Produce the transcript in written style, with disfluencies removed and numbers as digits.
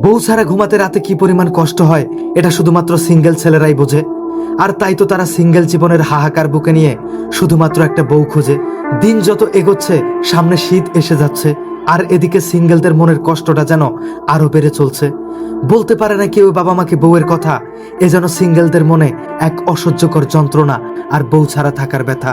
বউ ছাড়া ঘুমাতে রাতে কি পরিমাণ কষ্ট হয় এটা শুধুমাত্র সিঙ্গেল ছেলেরাই বোঝে। আর তাই তো তারা সিঙ্গেল জীবনের হাহাকার বুকে নিয়ে শুধুমাত্র একটা বউ খোঁজে। দিন যত এগোচ্ছে সামনে শীত এসে যাচ্ছে, আর এদিকে সিঙ্গেলদের মনের কষ্টটা যেন আরো বেড়ে চলছে। বলতে পারে না কেউ বাবা মাকে বউয়ের কথা, এ যেন সিঙ্গেলদের মনে এক অসহ্যকর যন্ত্রণা আর বউ ছাড়া থাকার ব্যথা।